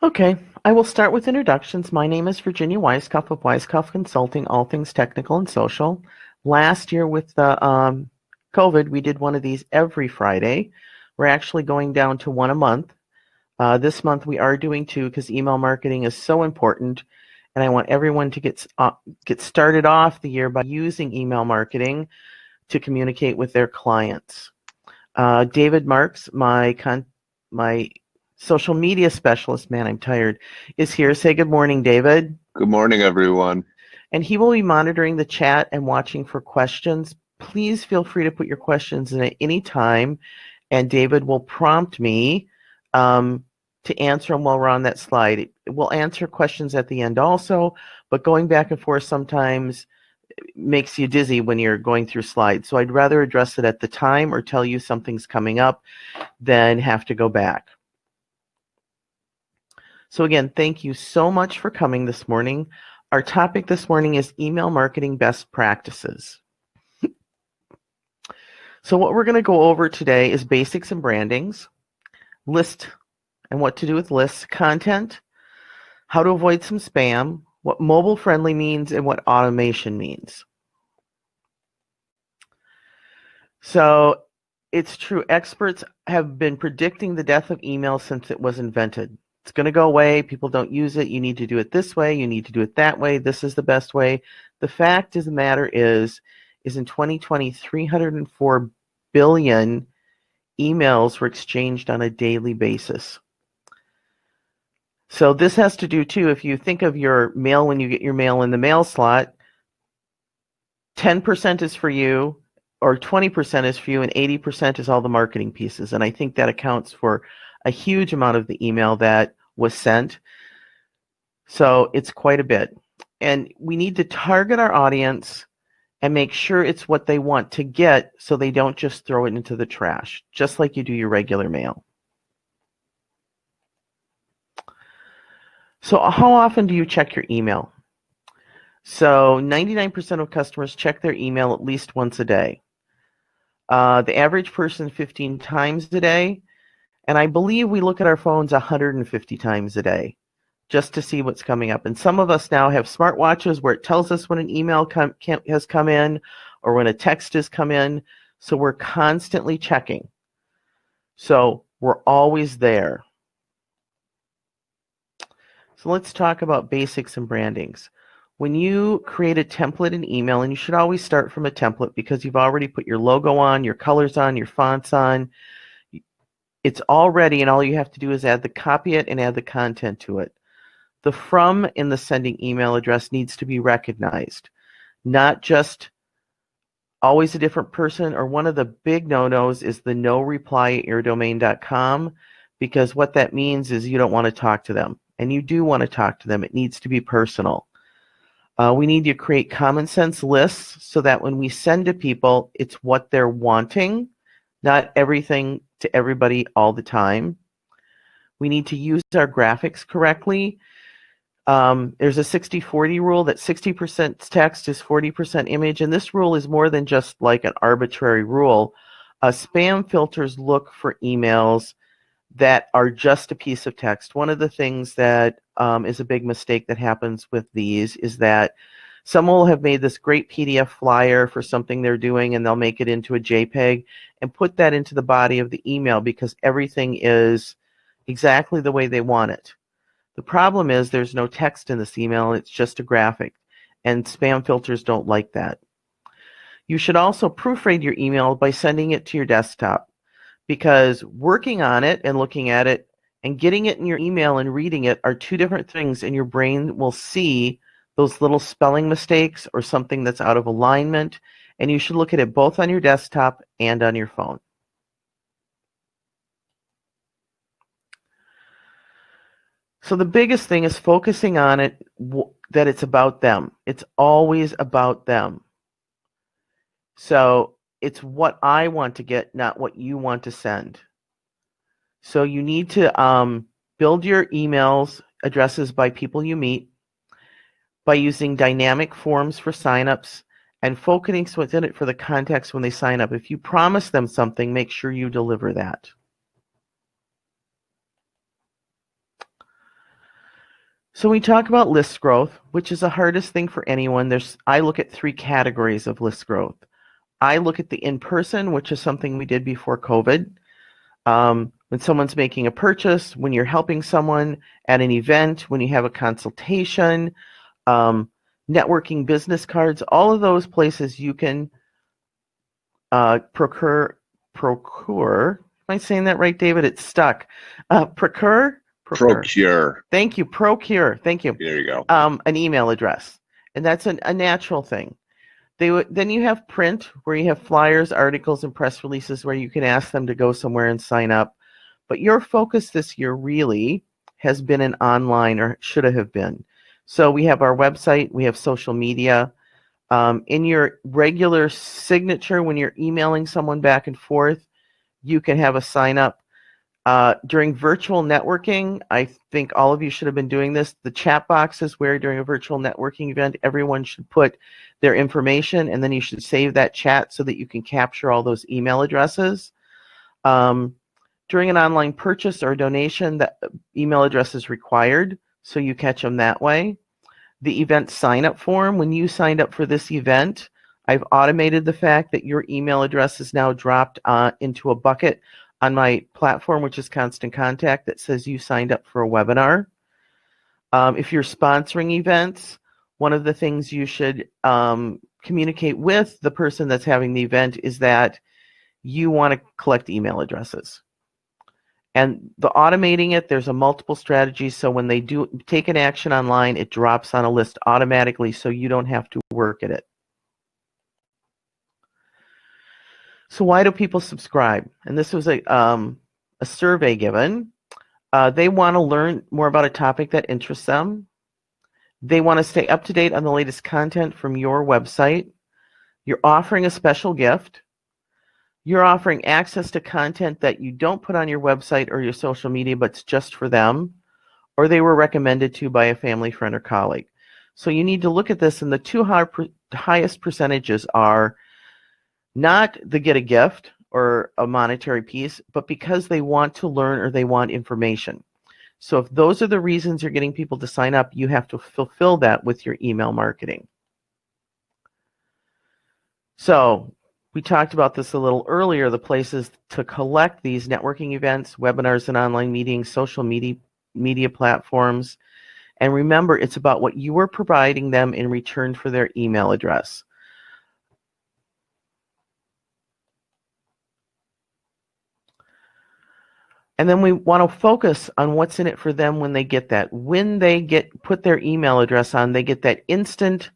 Okay, I will start with introductions. My name is Virginia Weiskopf of Weiskopf Consulting, all things technical and social. Last year with the COVID, we did one of these every Friday. We're actually going down to one a month. This month we are doing two because email marketing is so important, and I want everyone to get started off the year by using email marketing to communicate with their clients. David Marks, my social media specialist, man, I'm tired, is here. Say good morning, David. Good morning, everyone. And he will be monitoring the chat and watching for questions. Please feel free to put your questions in at any time, and David will prompt me to answer them while we're on that slide. We'll answer questions at the end also, but going back and forth sometimes makes you dizzy when you're going through slides. So I'd rather address it at the time or tell you something's coming up than have to go back. So again, thank you so much for coming this morning. Our topic this morning is email marketing best practices. So what we're going to go over today is basics and brandings, list and what to do with lists, content, how to avoid some spam, what mobile friendly means, and what automation means. So it's true, experts have been predicting the death of email since it was invented. It's going to go away. People don't use it. You need to do it this way. You need to do it that way. This is the best way. The fact of the matter is in 2020, 304 billion emails were exchanged on a daily basis. So this has to do too, if you think of your mail when you get your mail in the mail slot, 10% is for you, or 20% is for you, and 80% is all the marketing pieces. And I think that accounts for a huge amount of the email that was sent. So it's quite a bit. And we need to target our audience and make sure it's what they want to get so they don't just throw it into the trash, just like you do your regular mail. So how often do you check your email? So 99% of customers check their email at least once a day. The average person 15 times a day. And I believe we look at our phones 150 times a day just to see what's coming up. And some of us now have smartwatches where it tells us when an email has come in or when a text has come in. So we're constantly checking. So we're always there. So let's talk about basics and brandings. When you create a template in email, and you should always start from a template because you've already put your logo on, your colors on, your fonts on. It's all ready, and all you have to do is copy it and add the content to it. The from in the sending email address needs to be recognized, not just always a different person. Or one of the big no-nos is the no reply at yourdomain.com, because what that means is you don't want to talk to them, and you do want to talk to them. It needs to be personal. We need to create common sense lists so that when we send to people, it's what they're wanting, not everything to everybody all the time. We need to use our graphics correctly. There's a 60-40 rule that 60% text is 40% image, and this rule is more than just like an arbitrary rule. Spam filters look for emails that are just a piece of text. One of the things that is a big mistake that happens with these is that someone will have made this great PDF flyer for something they're doing, and they'll make it into a JPEG and put that into the body of the email because everything is exactly the way they want it. The problem is there's no text in this email. It's just a graphic, and spam filters don't like that. You should also proofread your email by sending it to your desktop, because working on it and looking at it and getting it in your email and reading it are two different things, and your brain will see those little spelling mistakes or something that's out of alignment, and you should look at it both on your desktop and on your phone. So the biggest thing is focusing on it, that it's about them. It's always about them. So it's what I want to get, not what you want to send. So you need to build your emails addresses by people you meet, by using dynamic forms for signups, and focusing within it for the context when they sign up. If you promise them something, make sure you deliver that. So we talk about list growth, which is the hardest thing for anyone. I look at 3 categories of list growth. I look at 3 categories of list growth. I look at the in-person, which is something we did before COVID. When someone's making a purchase, when you're helping someone at an event, when you have a consultation, networking business cards, all of those places you can procure. Am I saying that right, David? It's stuck. Procure. Thank you. Procure. Thank you. There you go. An email address, and that's a natural thing. Then you have print, where you have flyers, articles, and press releases where you can ask them to go somewhere and sign up. But your focus this year really has been in online, or should have been. So we have our website, we have social media. In your regular signature, when you're emailing someone back and forth, you can have a sign up. During virtual networking, I think all of you should have been doing this. The chat box is where during a virtual networking event, everyone should put their information, and then you should save that chat so that you can capture all those email addresses. During an online purchase or donation, the email address is required, so you catch them that way. The event sign-up form, when you signed up for this event, I've automated the fact that your email address is now dropped into a bucket on my platform, which is Constant Contact, that says you signed up for a webinar. If you're sponsoring events, one of the things you should communicate with the person that's having the event is that you want to collect email addresses. And the automating it, there's a multiple strategies. So when they do take an action online, it drops on a list automatically, so you don't have to work at it. So why do people subscribe? And this was a survey given. They want to learn more about a topic that interests them. They want to stay up to date on the latest content from your website. You're offering a special gift. You're offering access to content that you don't put on your website or your social media, but it's just for them, or they were recommended to by a family, friend, or colleague. So you need to look at this, and the two highest percentages are not the get a gift or a monetary piece, but because they want to learn or they want information. So if those are the reasons you're getting people to sign up, you have to fulfill that with your email marketing. So we talked about this a little earlier, the places to collect these networking events, webinars and online meetings, social media platforms. And remember, it's about what you are providing them in return for their email address. And then we want to focus on what's in it for them when they get that. When they put their email address on, they get that instant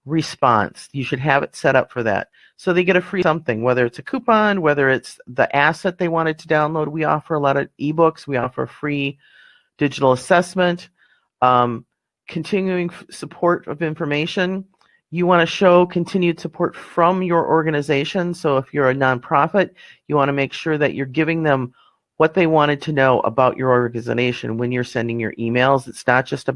response. You should have it set up for that. So they get a free something, whether it's a coupon, whether it's the asset they wanted to download. We offer a lot of ebooks. We offer a free digital assessment, continuing support of information. You want to show continued support from your organization. So if you're a nonprofit, you want to make sure that you're giving them what they wanted to know about your organization when you're sending your emails. It's not just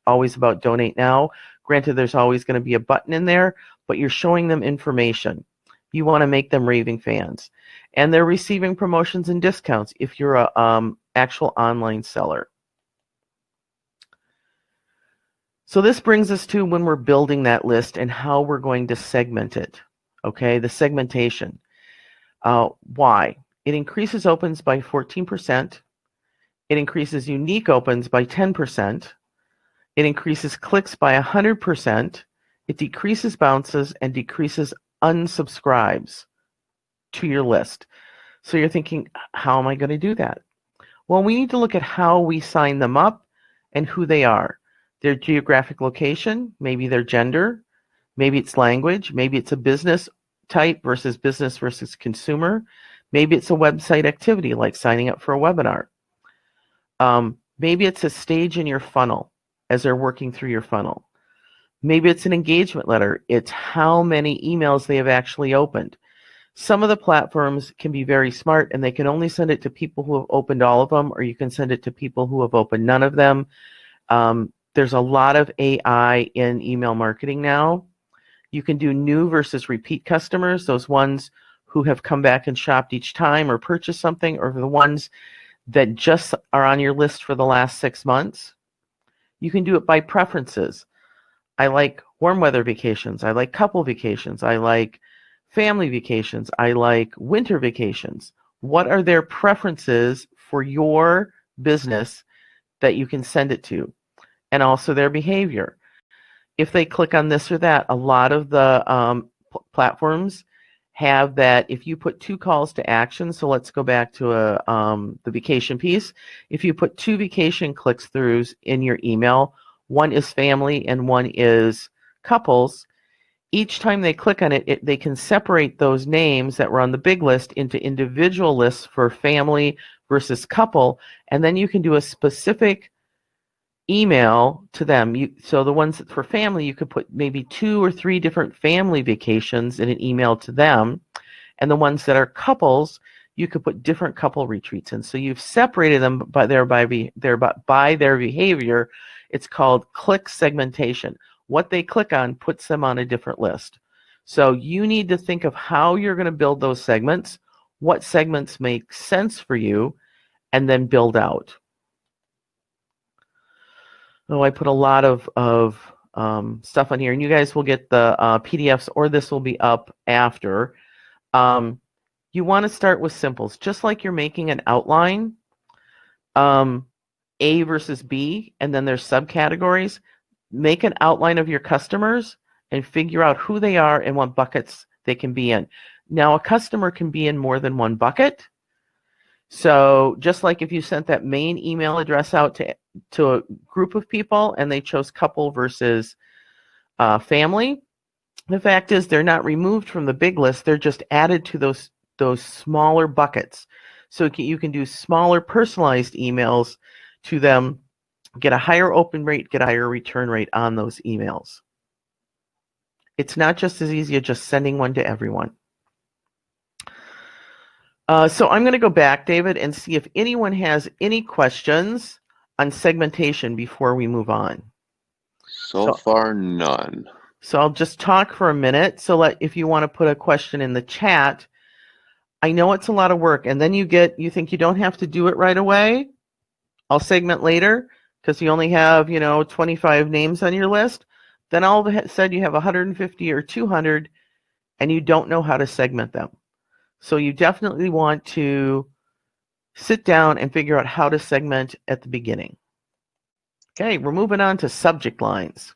always about donate now. Granted, there's always going to be a button in there, but you're showing them information. You want to make them raving fans. And they're receiving promotions and discounts if you're a actual online seller. So this brings us to when we're building that list and how we're going to segment it. Okay, the segmentation. Why? It increases opens by 14%. It increases unique opens by 10%. It increases clicks by 100%. It decreases bounces and decreases unsubscribes to your list. So you're thinking, how am I going to do that? Well, we need to look at how we sign them up and who they are. Their geographic location, maybe their gender, maybe it's language, maybe it's a business type versus consumer. Maybe it's a website activity like signing up for a webinar. Maybe it's a stage in your funnel as they're working through your funnel. Maybe it's an engagement letter. It's how many emails they have actually opened. Some of the platforms can be very smart, and they can only send it to people who have opened all of them, or you can send it to people who have opened none of them. There's a lot of AI in email marketing now. You can do new versus repeat customers, those ones who have come back and shopped each time or purchased something, or the ones that just are on your list for the last 6 months. You can do it by preferences. I like warm weather vacations. I like couple vacations. I like family vacations. I like winter vacations. What are their preferences for your business that you can send it to? And also their behavior. If they click on this or that, a lot of the platforms have that if you put 2 calls to action, so let's go back to the vacation piece. If you put 2 vacation click-throughs in your email, one is family and one is couples, each time they click on it, they can separate those names that were on the big list into individual lists for family versus couple, and then you can do a specific email to them. So the ones for family, you could put maybe 2 or 3 different family vacations in an email to them, and the ones that are couples, you could put different couple retreats in. So you've separated them by their behavior. It's called click segmentation. What they click on puts them on a different list. So you need to think of how you're going to build those segments, what segments make sense for you, and then build out. Oh, I put a lot of stuff on here, and you guys will get the PDFs, or this will be up after. You want to start with simples, just like you're making an outline, A versus B, and then there's subcategories. Make an outline of your customers and figure out who they are and what buckets they can be in. Now, a customer can be in more than one bucket. So just like if you sent that main email address out to a group of people and they chose couple versus family, the fact is they're not removed from the big list. They're just added to those smaller buckets. So you can do smaller personalized emails to them, get a higher open rate, get a higher return rate on those emails. It's not just as easy as just sending one to everyone. So I'm going to go back, David, and see if anyone has any questions on segmentation before we move on. So far, none. So I'll just talk for a minute. So if you want to put a question in the chat, I know it's a lot of work, and then you think you don't have to do it right away. I'll segment later because you only have 25 names on your list. Then all of a sudden you have 150 or 200, and you don't know how to segment them. So you definitely want to sit down and figure out how to segment at the beginning. Okay, we're moving on to subject lines.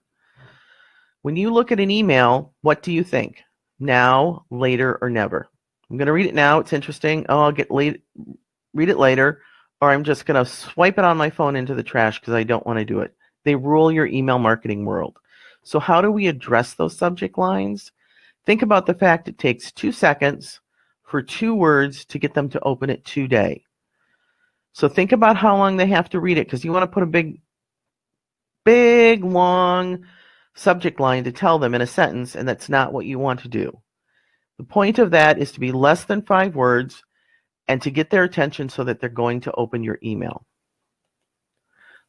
When you look at an email, what do you think? Now, later, or never? I'm going to read it now. It's interesting. Oh, read it later, or I'm just going to swipe it on my phone into the trash because I don't want to do it. They rule your email marketing world. So how do we address those subject lines? Think about the fact it takes 2 seconds for 2 words to get them to open it today. So think about how long they have to read it, because you want to put a big, long subject line to tell them in a sentence, and that's not what you want to do. The point of that is to be less than 5 words and to get their attention so that they're going to open your email.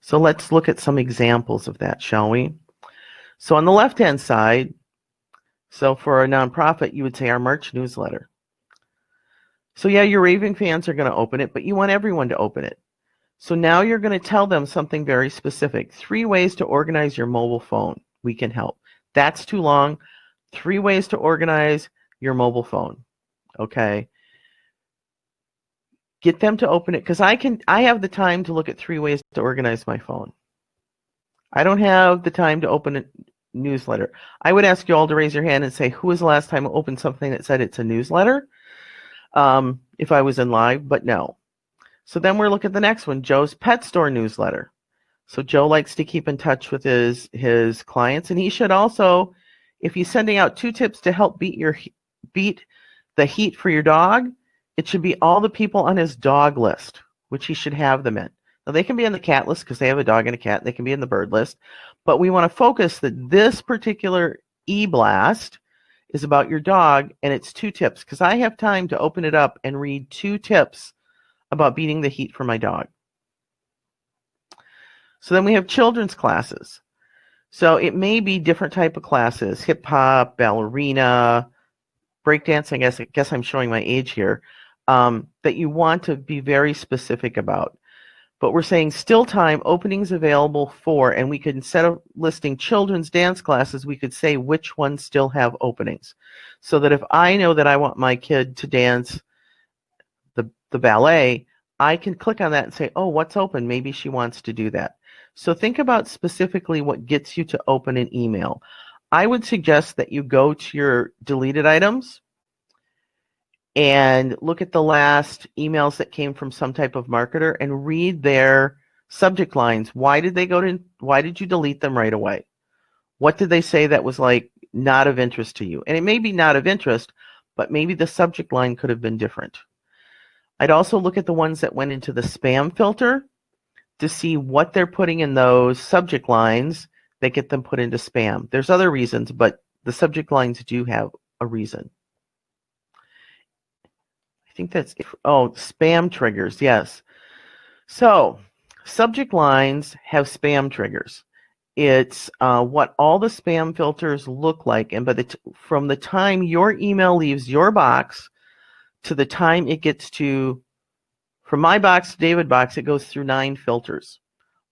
So let's look at some examples of that, shall we? So on the left-hand side, so for a nonprofit, you would say our March newsletter. So yeah, your raving fans are going to open it, but you want everyone to open it. So now you're going to tell them something very specific. 3 ways to organize your mobile phone. We can help. That's too long. 3 ways to organize your mobile phone. Okay. Get them to open it, because I have the time to look at 3 ways to organize my phone. I don't have the time to open a newsletter. I would ask you all to raise your hand and say, who was the last time I opened something that said it's a newsletter? If I was in live, but no. So then we're looking at the next one, Joe's Pet Store newsletter. So Joe likes to keep in touch with his clients, and he should also, if he's sending out 2 tips to help beat the heat for your dog, it should be all the people on his dog list, which he should have them in. Now they can be on the cat list because they have a dog and a cat. They can be in the bird list, but we want to focus that this particular e-blast is about your dog, and it's 2 tips, because I have time to open it up and read 2 tips about beating the heat for my dog. So then we have children's classes. So it may be different type of classes, hip hop, ballerina, breakdancing. I guess I'm showing my age here, that you want to be very specific about. but we're saying still time, openings available for, and we could, instead of listing children's dance classes, we could say which ones still have openings. So that if I know that I want my kid to dance the ballet, I can click on that and say, oh, what's open? Maybe she wants to do that. So think about specifically what gets you to open an email. I would suggest that you go to your deleted items and look at the last emails that came from some type of marketer and read their subject lines. Why did you delete them right away? What did they say that was like not of interest to you? And it may be not of interest, but maybe the subject line could have been different. I'd also look at the ones that went into the spam filter to see what they're putting in those subject lines that get them put into spam. There's other reasons, but the subject lines do have a reason. I think that's it. Oh, spam triggers, yes. So subject lines have spam triggers. It's what all the spam filters look like, and from the time your email leaves your box to the time it gets to, from my box to David box, it goes through 9 filters,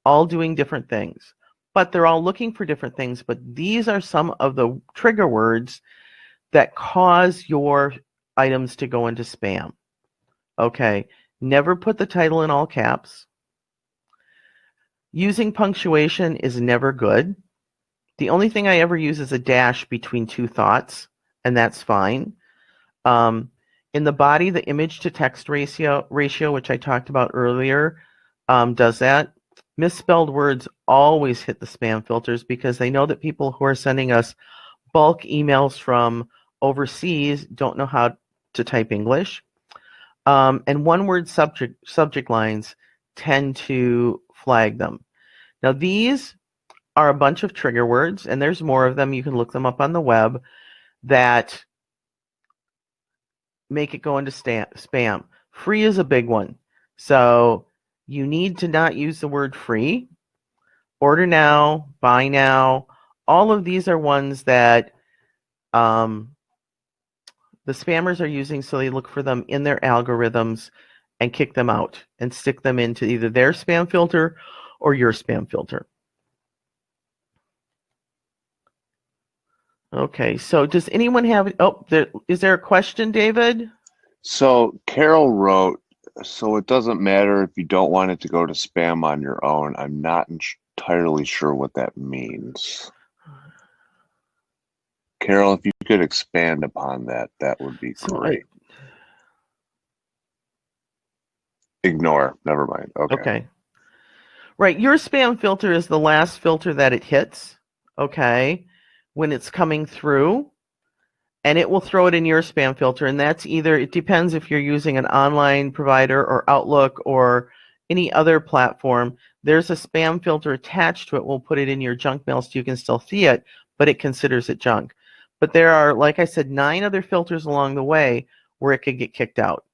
all doing different things. But they're all looking for different things, but these are some of the trigger words that cause your items to go into spam. Okay, never put the title in all caps. Using punctuation is never good. The only thing I ever use is a dash between 2 thoughts, and that's fine. In the body, the image to text ratio, which I talked about earlier, does that. Misspelled words always hit the spam filters because they know that people who are sending us bulk emails from overseas don't know how to type English. And one-word subject lines tend to flag them. Now, these are a bunch of trigger words, and there's more of them. You can look them up on the web that make it go into spam. Free is a big one. So you need to not use the word free. Order now, buy now. All of these are ones that the spammers are using, so they look for them in their algorithms and kick them out and stick them into either their spam filter or your spam filter. Okay, so does anyone have, is there a question, David? So Carol wrote, so it doesn't matter if you don't want it to go to spam on your own. I'm not entirely sure what that means. Carol, if you could expand upon that, that would be great. Ignore, never mind. Okay. Right, your spam filter is the last filter that it hits, okay, when it's coming through, and it will throw it in your spam filter, and that's either, it depends if you're using an online provider or Outlook or any other platform. There's a spam filter attached to it. We'll put it in your junk mail so you can still see it, but it considers it junk. But there are, like I said, 9 other filters along the way where it could get kicked out.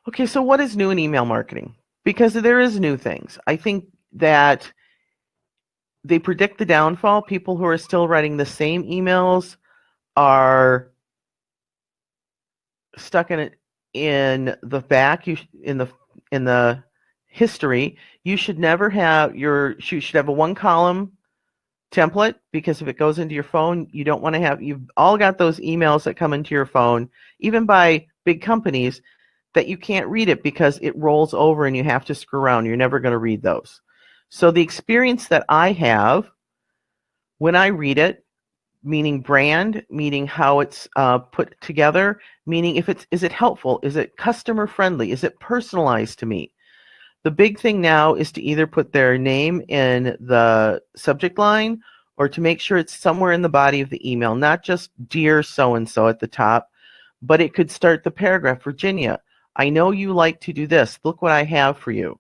Okay, so what is new in email marketing? Because there is new things. I think that they predict the downfall. People who are still writing the same emails are stuck in the back. In the history, you should never have you should have a 1-column template, because if it goes into your phone, you don't want to have, you've all got those emails that come into your phone, even by big companies, that you can't read it because it rolls over and you have to screw around. You're never going to read those. So the experience that I have when I read it, meaning brand, meaning how it's put together, meaning is it helpful? Is it customer friendly? Is it personalized to me? The big thing now is to either put their name in the subject line or to make sure it's somewhere in the body of the email, not just dear so-and-so at the top, but it could start the paragraph. Virginia, I know you like to do this. Look what I have for you.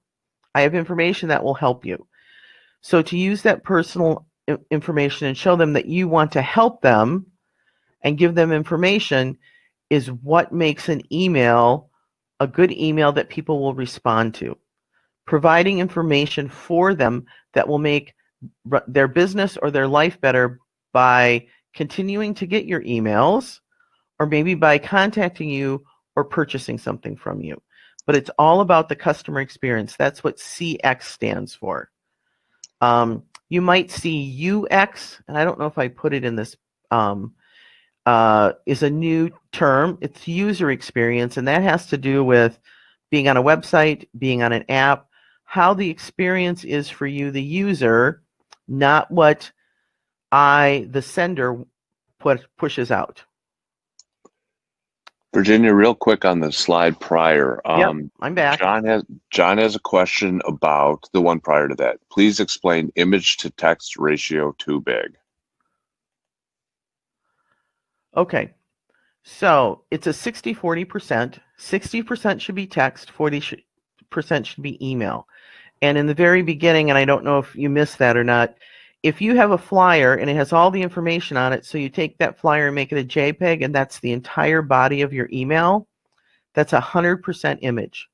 I have information that will help you. So to use that personal information and show them that you want to help them and give them information is what makes an email a good email that people will respond to. Providing information for them that will make their business or their life better by continuing to get your emails, or maybe by contacting you or purchasing something from you. But it's all about the customer experience. That's what CX stands for. You might see UX, and I don't know if I put it in this, is a new term. It's user experience, and that has to do with being on a website, being on an app, how the experience is for you, the user, not what the sender, pushes out. Virginia, real quick on the slide prior. Yep, I'm back. John has a question about the one prior to that. Please explain image to text ratio too big. Okay, so it's a 60-40%. 60% should be text, 40% should be email. And in the very beginning, and I don't know if you missed that or not, if you have a flyer and it has all the information on it, so you take that flyer and make it a JPEG, and that's the entire body of your email, that's 100% image.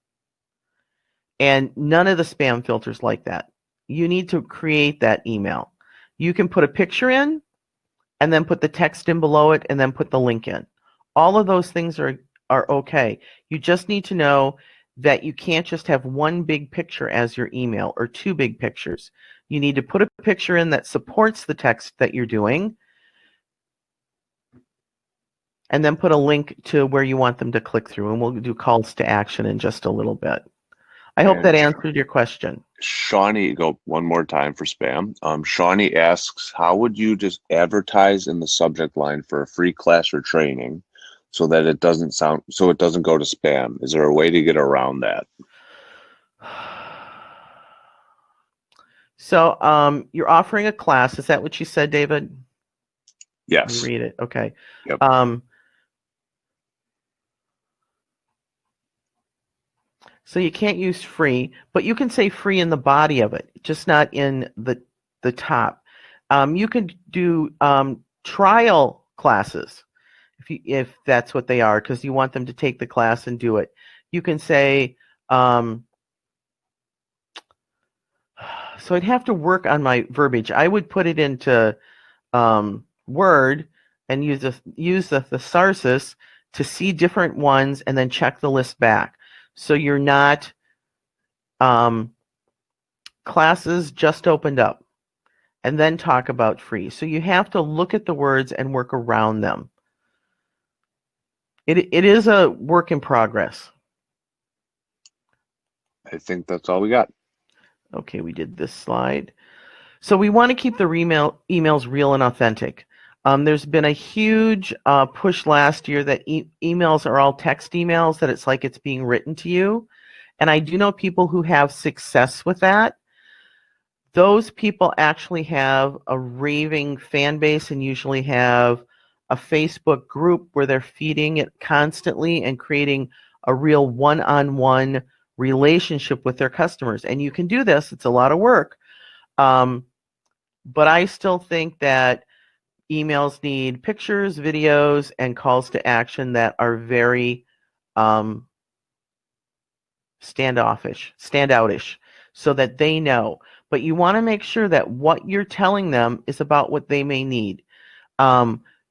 And none of the spam filters like that. You need to create that email. You can put a picture in, and then put the text in below it, and then put the link in. All of those things are okay. You just need to know that you can't just have one big picture as your email or two big pictures. You need to put a picture in that supports the text that you're doing, and then put a link to where you want them to click through, and we'll do calls to action in just a little bit. I hope that answered your question. Shawnee, go one more time for spam. Shawnee asks, how would you just advertise in the subject line for a free class or training so that it doesn't go to spam? Is there a way to get around that? So you're offering a class. Is that what you said, David? Yes. Let me read it. Okay. Yep. So you can't use free, but you can say free in the body of it, just not in the top. You can do trial classes if that's what they are, because you want them to take the class and do it. You can say, so I'd have to work on my verbiage. I would put it into Word and use the thesaurus to see different ones and then check the list back. So you're not classes just opened up and then talk about free. So you have to look at the words and work around them. It is a work in progress. I think that's all we got. Okay, we did this slide. So we want to keep the emails real and authentic. There's been a huge push last year that emails are all text emails, that it's like it's being written to you. And I do know people who have success with that. Those people actually have a raving fan base and usually have a Facebook group where they're feeding it constantly and creating a real one-on-one relationship with their customers. And you can do this. It's a lot of work. But I still think that emails need pictures, videos, and calls to action that are very standoutish, so that they know. But you want to make sure that what you're telling them is about what they may need.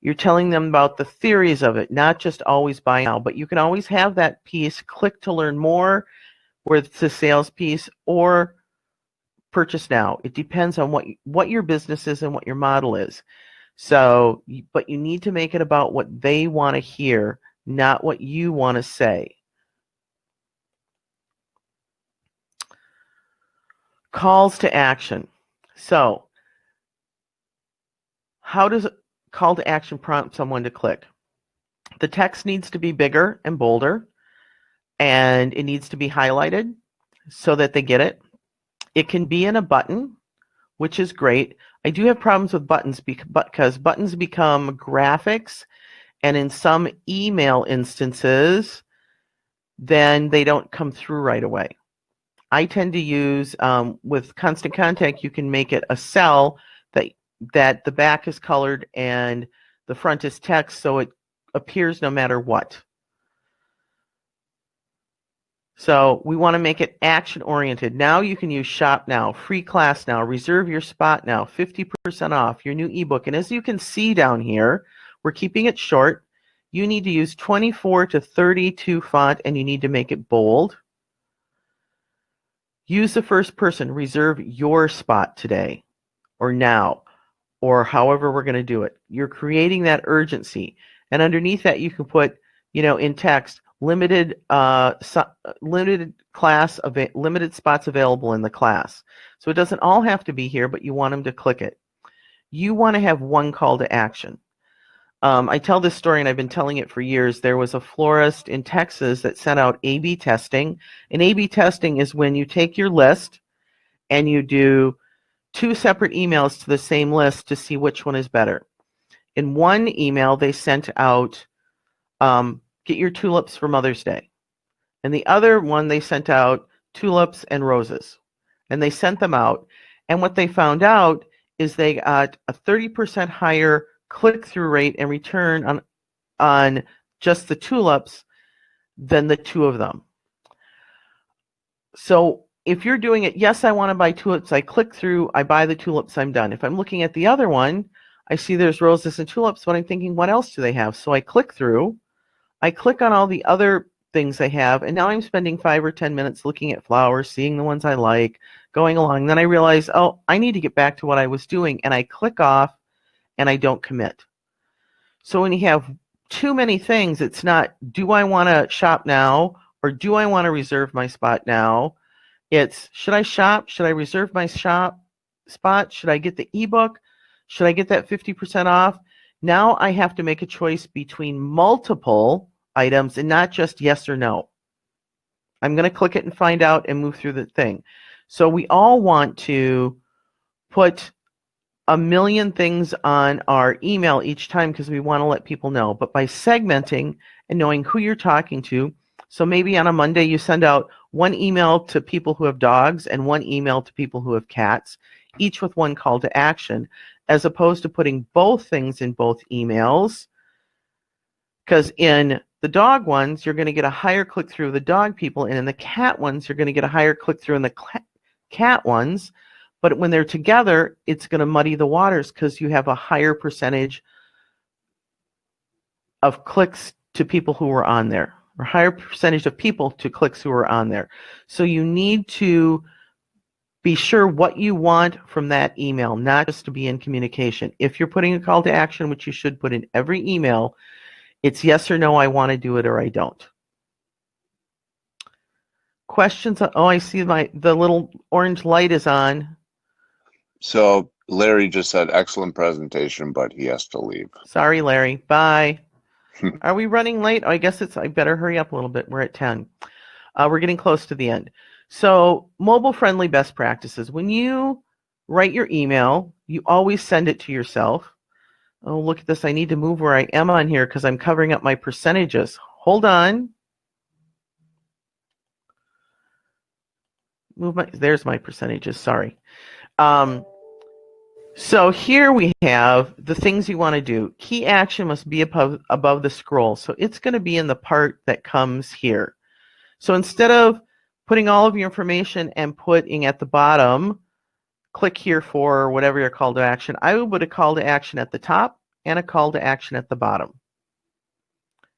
You're telling them about the theories of it, not just always buy now, but you can always have that piece, click to learn more, where it's a sales piece, or purchase now. It depends on what your business is and what your model is. So, but you need to make it about what they want to hear, not what you want to say. Calls to action. So, how does a call to action prompt someone to click? The text needs to be bigger and bolder, and it needs to be highlighted so that they get it. It can be in a button, which is great. I do have problems with buttons because buttons become graphics, and in some email instances, then they don't come through right away. I tend to use, with Constant Contact, you can make it a cell that the back is colored and the front is text, so it appears no matter what. So we want to make it action-oriented. Now you can use Shop Now, Free Class Now, Reserve Your Spot Now, 50% off, your new ebook. And as you can see down here, we're keeping it short. you need to use 24 to 32 font, and you need to make it bold. Use the first person. Reserve your spot today or now or however we're going to do it. You're creating that urgency. And underneath that, you can put, in text, limited spots available in the class. So it doesn't all have to be here, but you want them to click it. You want to have one call to action. I tell this story, and I've been telling it for years. There was a florist in Texas that sent out A/B testing. And A/B testing is when you take your list and you do 2 separate emails to the same list to see which one is better. In one email, they sent out, get your tulips for Mother's Day. And the other one, they sent out tulips and roses. And they sent them out. And what they found out is they got a 30% higher click-through rate and return on just the tulips than the 2 of them. So if you're doing it, yes, I want to buy tulips, I click through, I buy the tulips, I'm done. If I'm looking at the other one, I see there's roses and tulips, but I'm thinking, what else do they have? So I click through, I click on all the other things they have, and now I'm spending 5 or 10 minutes looking at flowers, seeing the ones I like, going along. Then I realize, oh, I need to get back to what I was doing, and I click off, and I don't commit. So when you have too many things, it's not, do I want to shop now, or do I want to reserve my spot now? It's, should I shop? Should I reserve my shop spot? Should I get the ebook? Should I get that 50% off? Now I have to make a choice between multiple items and not just yes or no. I'm going to click it and find out and move through the thing. So we all want to put a million things on our email each time because we want to let people know. But by segmenting and knowing who you're talking to, so maybe on a Monday you send out one email to people who have dogs and one email to people who have cats, each with one call to action, as opposed to putting both things in both emails. Because in the dog ones, you're going to get a higher click-through of the dog people, and in the cat ones, you're going to get a higher click-through in the cat ones. But when they're together, it's going to muddy the waters because you have a higher percentage of clicks to people who were on there, or higher percentage of people to clicks who are on there. So you need to be sure what you want from that email, not just to be in communication. If you're putting a call to action, which you should put in every email, it's yes or no, I want to do it or I don't. Questions? Oh, I see the little orange light is on. So Larry just said excellent presentation, but he has to leave. Sorry, Larry. Bye. Are we running late? Oh, I guess I better hurry up a little bit. We're at 10. We're getting close to the end. So mobile-friendly best practices. When you write your email, you always send it to yourself. Oh, look at this. I need to move where I am on here because I'm covering up my percentages. Hold on. There's my percentages. Sorry. So here we have the things you want to do. Key action must be above the scroll. So it's going to be in the part that comes here. So instead of putting all of your information and putting at the bottom, click here for whatever your call to action, I would put a call to action at the top and a call to action at the bottom.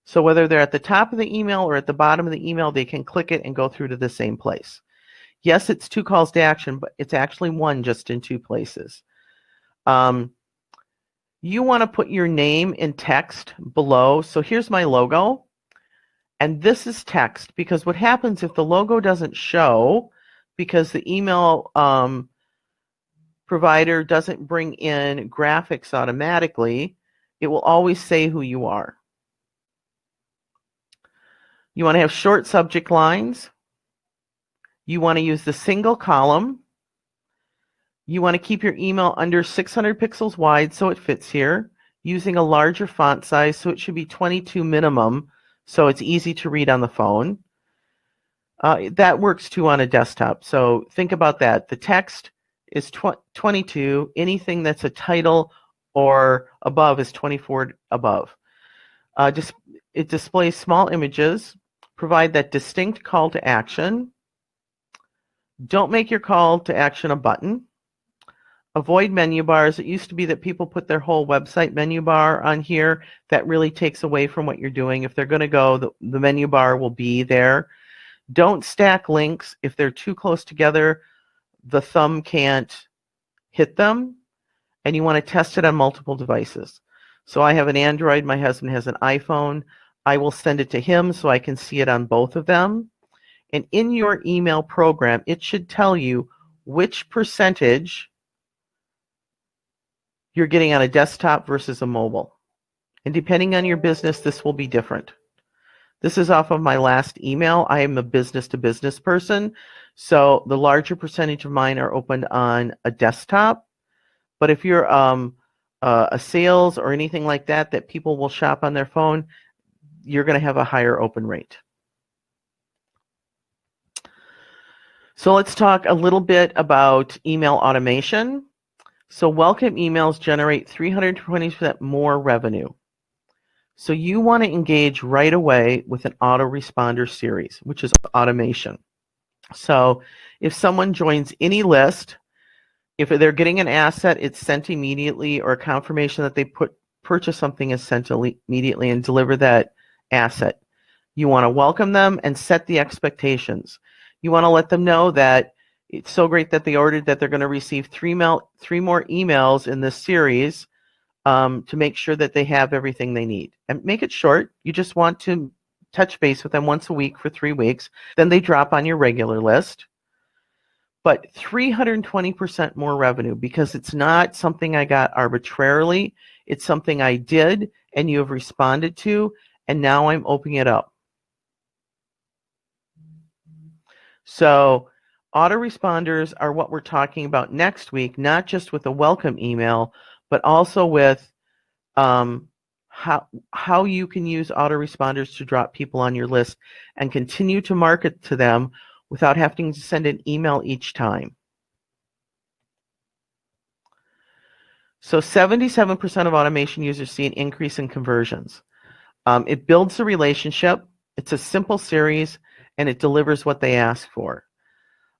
So whether they're at the top of the email or at the bottom of the email, they can click it and go through to the same place. Yes, it's 2 calls to action, but it's actually 1 just in 2 places. You want to put your name in text below. So here's my logo, and this is text, because what happens if the logo doesn't show because the email provider doesn't bring in graphics automatically, it will always say who you are. You want to have short subject lines. You want to use the single column. You want to keep your email under 600 pixels wide so it fits here, using a larger font size, so it should be 22 minimum, so it's easy to read on the phone. That works too on a desktop, so think about that. The text is 22. Anything that's a title or above is 24 above. It displays small images. Provide that distinct call to action. Don't make your call to action a button. Avoid menu bars. It used to be that people put their whole website menu bar on here. That really takes away from what you're doing. If they're going to go, the menu bar will be there. Don't stack links. If they're too close together, the thumb can't hit them, and you want to test it on multiple devices. So I have an Android. My husband has an iPhone. I will send it to him so I can see it on both of them. And in your email program, it should tell you which percentage you're getting on a desktop versus a mobile. And depending on your business, this will be different. This is off of my last email. I am a business-to-business person, so the larger percentage of mine are opened on a desktop. But if you're a sales or anything like that, that people will shop on their phone, you're going to have a higher open rate. So let's talk a little bit about email automation. So welcome emails generate 320% more revenue. So you want to engage right away with an autoresponder series, which is automation. So if someone joins any list, if they're getting an asset, it's sent immediately, or a confirmation that they purchase something is sent immediately and deliver that asset. You want to welcome them and set the expectations. You want to let them know that it's so great that they ordered that they're going to receive three more emails in this series to make sure that they have everything they need. And make it short. You just want to touch base with them once a week for 3 weeks. Then they drop on your regular list. But 320% more revenue, because it's not something I got arbitrarily. It's something I did and you have responded to, and now I'm opening it up. So autoresponders are what we're talking about next week, not just with a welcome email, but also with how you can use autoresponders to drop people on your list and continue to market to them without having to send an email each time. So 77% of automation users see an increase in conversions. It builds a relationship. It's a simple series, and it delivers what they ask for.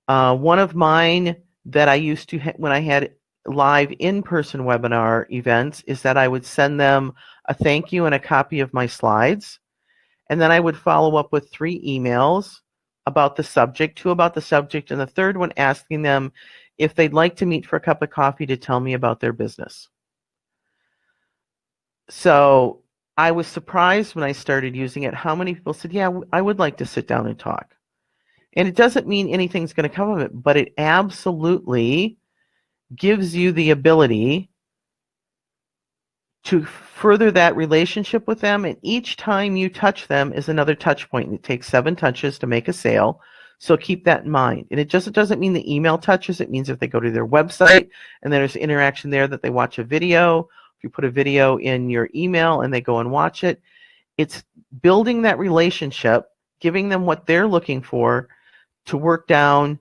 One of mine that I used to, when I had live in-person webinar events, is that I would send them a thank you and a copy of my slides. And then I would follow up with 3 emails about the subject, 2 about the subject, and the third one asking them if they'd like to meet for a cup of coffee to tell me about their business. So I was surprised when I started using it how many people said, yeah, I would like to sit down and talk. And it doesn't mean anything's going to come of it, but it absolutely gives you the ability to further that relationship with them. And each time you touch them is another touch point. And it takes 7 touches to make a sale. So keep that in mind. And it just doesn't mean the email touches. It means if they go to their website and there's interaction there, that they watch a video. If you put a video in your email and they go and watch it, it's building that relationship, giving them what they're looking for to work down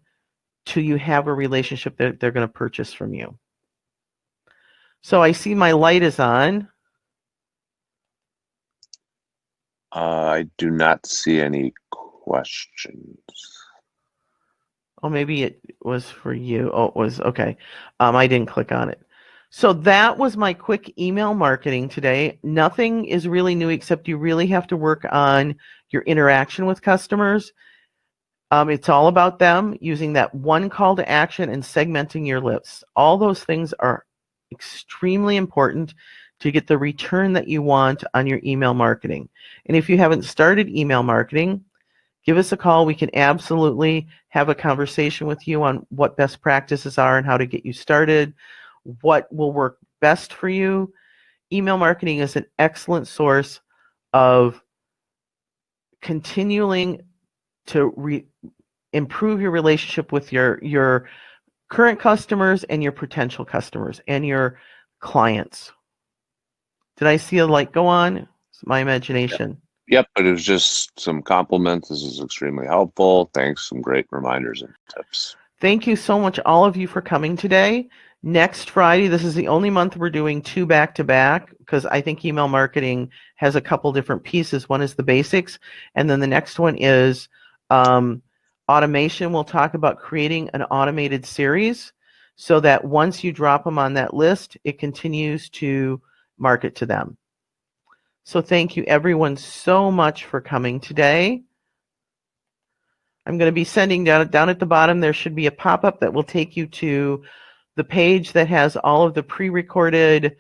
till you have a relationship that they're going to purchase from you. So I see my light is on. I do not see any questions. Oh, maybe it was for you. Oh, it was, okay. I didn't click on it. So that was my quick email marketing today. Nothing is really new, except you really have to work on your interaction with customers. It's all about them using that one call to action and segmenting your lists. All those things are extremely important to get the return that you want on your email marketing. And if you haven't started email marketing, give us a call. We can absolutely have a conversation with you on what best practices are and how to get you started, what will work best for you. Email marketing is an excellent source of continuing to improve your relationship with your current customers and your potential customers and your clients. Did I see a light go on? It's my imagination. Yep, but it was just some compliments. This is extremely helpful. Thanks. Some great reminders and tips. Thank you so much, all of you, for coming today. Next Friday, this is the only month we're doing 2 back-to-back, because I think email marketing has a couple different pieces. One is the basics, and then the next one is automation. We'll talk about creating an automated series so that once you drop them on that list, it continues to market to them. So thank you everyone so much for coming today. I'm going to be sending down at the bottom, there should be a pop-up that will take you to the page that has all of the pre-recorded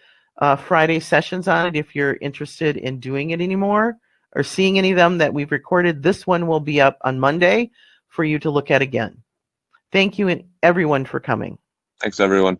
Friday sessions on it if you're interested in doing it anymore or seeing any of them that we've recorded. This one will be up on Monday for you to look at again. Thank you and everyone for coming. Thanks, everyone.